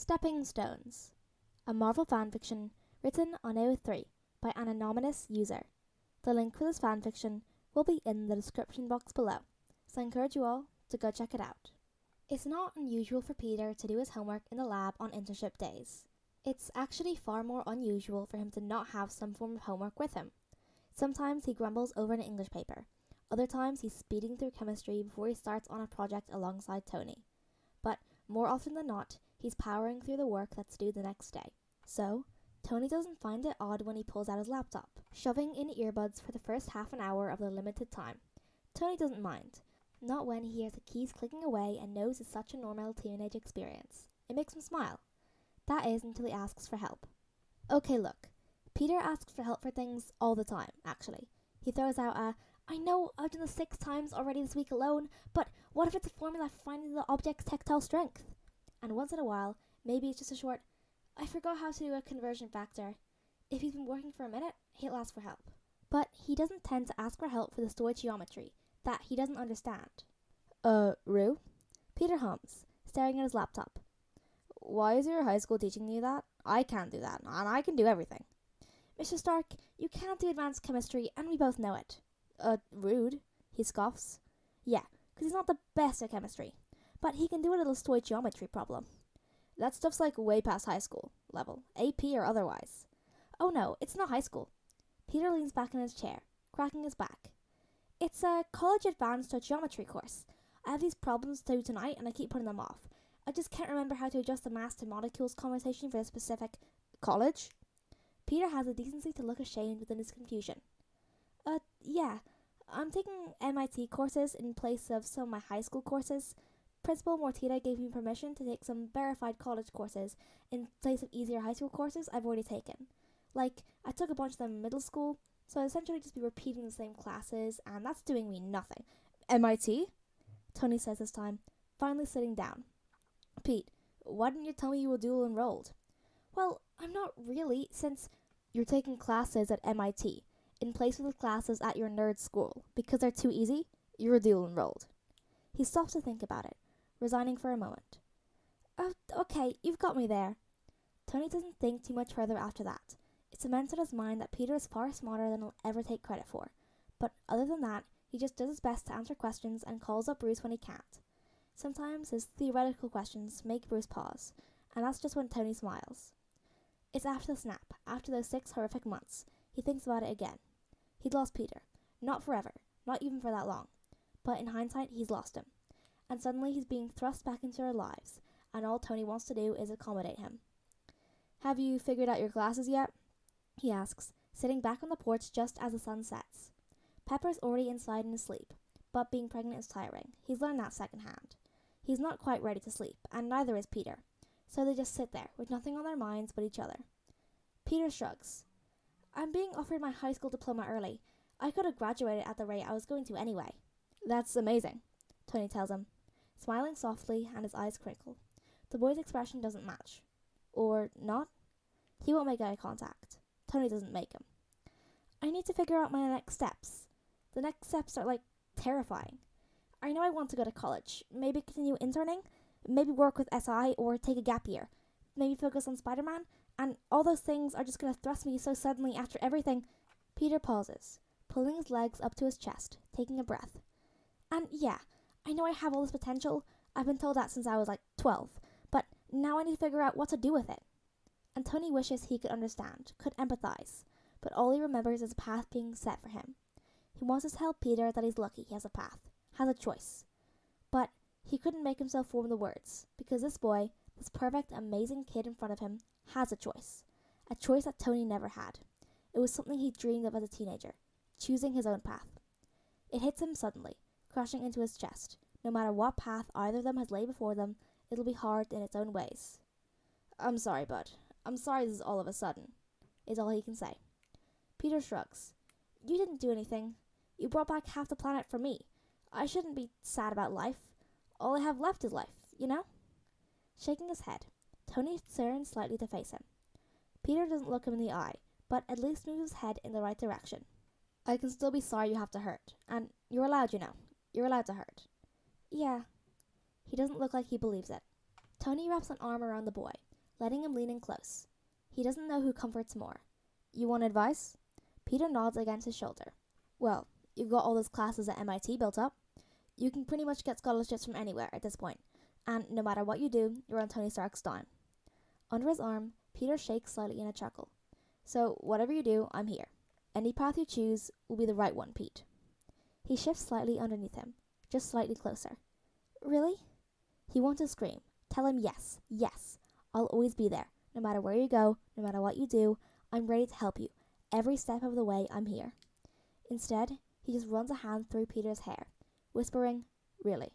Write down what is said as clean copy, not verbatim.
Stepping Stones, a Marvel fanfiction written on AO3 by an anonymous user. The link for this fanfiction will be in the description box below, so I encourage you all to go check it out. It's not unusual for Peter to do his homework in the lab on internship days. It's actually far more unusual for him to not have some form of homework with him. Sometimes he grumbles over an English paper. Other times he's speeding through chemistry before he starts on a project alongside Tony. But more often than not, he's powering through the work that's due the next day. So, Tony doesn't find it odd when he pulls out his laptop, shoving in earbuds for the first half an hour of the limited time. Tony doesn't mind. Not when he hears the keys clicking away and knows it's such a normal teenage experience. It makes him smile. That is until he asks for help. Okay, look. Peter asks for help for things all the time, actually. He throws out I know I've done this 6 times already this week alone, but what if it's a formula for finding the object's tactile strength? And once in a while, maybe it's just a short, I forgot how to do a conversion factor. If he's been working for a minute, he'll ask for help. But he doesn't tend to ask for help for the stoichiometry that he doesn't understand. Rue? Peter hums, staring at his laptop. Why is your high school teaching you that? I can't do that, and I can do everything. Mr. Stark, you can't do advanced chemistry, and we both know it. Rude, he scoffs. Yeah, because he's not the best at chemistry, but he can do a little stoichiometry problem. That stuff's like way past high school level, AP or otherwise. Oh no, it's not high school. Peter leans back in his chair, cracking his back. It's a college advanced stoichiometry course. I have these problems to do tonight, and I keep putting them off. I just can't remember how to adjust the mass to molecules conversation for this specific college. Peter has the decency to look ashamed within his confusion. Yeah, I'm taking MIT courses in place of some of my high school courses. Principal Mortita gave me permission to take some verified college courses in place of easier high school courses I've already taken. Like, I took a bunch of them in middle school, so I'd essentially just be repeating the same classes, and that's doing me nothing. MIT? Tony says this time, finally sitting down. Pete, why didn't you tell me you were dual enrolled? Well, I'm not really, since you're taking classes at MIT in place of the classes at your nerd school because they're too easy. You're dual enrolled. He stops to think about it, resigning for a moment. Oh, okay, you've got me there. Tony doesn't think too much further after that. It cements in his mind that Peter is far smarter than he'll ever take credit for. But other than that, he just does his best to answer questions and calls up Bruce when he can't. Sometimes his theoretical questions make Bruce pause, and that's just when Tony smiles. It's after the snap, after those 6 horrific months. He thinks about it again. He'd lost Peter. Not forever, not even for that long. But in hindsight, he's lost him. And suddenly he's being thrust back into our lives, and all Tony wants to do is accommodate him. Have you figured out your classes yet? He asks, sitting back on the porch just as the sun sets. Pepper's already inside and asleep, but being pregnant is tiring. He's learned that secondhand. He's not quite ready to sleep, and neither is Peter. So they just sit there, with nothing on their minds but each other. Peter shrugs. I'm being offered my high school diploma early. I could have graduated at the rate I was going to anyway. That's amazing, Tony tells him, smiling softly, and his eyes crinkle. The boy's expression doesn't match. Or not? He won't make eye contact. Tony doesn't make him. I need to figure out my next steps. The next steps are, terrifying. I know I want to go to college. Maybe continue interning. Maybe work with SI or take a gap year. Maybe focus on Spider-Man. And all those things are just going to thrust me so suddenly after everything. Peter pauses, pulling his legs up to his chest, taking a breath. And yeah, I know I have all this potential. I've been told that since I was 12. But now I need to figure out what to do with it. And Tony wishes he could understand, could empathize. But all he remembers is a path being set for him. He wants to tell Peter that he's lucky he has a path, has a choice. But he couldn't make himself form the words, because this boy, this perfect, amazing kid in front of him, has a choice that Tony never had. It was something he dreamed of as a teenager, choosing his own path. It hits him suddenly, crashing into his chest. No matter what path either of them has laid before them, it'll be hard in its own ways. I'm sorry, bud. I'm sorry this is all of a sudden, is all he can say. Peter shrugs. You didn't do anything. You brought back half the planet for me. I shouldn't be sad about life. All I have left is life, you know? Shaking his head, Tony turns slightly to face him. Peter doesn't look him in the eye, but at least moves his head in the right direction. I can still be sorry you have to hurt, and you're allowed, you know. You're allowed to hurt. Yeah. He doesn't look like he believes it. Tony wraps an arm around the boy, letting him lean in close. He doesn't know who comforts more. You want advice? Peter nods against his shoulder. Well, you've got all those classes at MIT built up. You can pretty much get scholarships from anywhere at this point, and no matter what you do, you're on Tony Stark's dime. Under his arm, Peter shakes slightly in a chuckle. So, whatever you do, I'm here. Any path you choose will be the right one, Pete. He shifts slightly underneath him, just slightly closer. Really? He wants to scream. Tell him yes, yes. I'll always be there. No matter where you go, no matter what you do, I'm ready to help you. Every step of the way, I'm here. Instead, he just runs a hand through Peter's hair, whispering, really.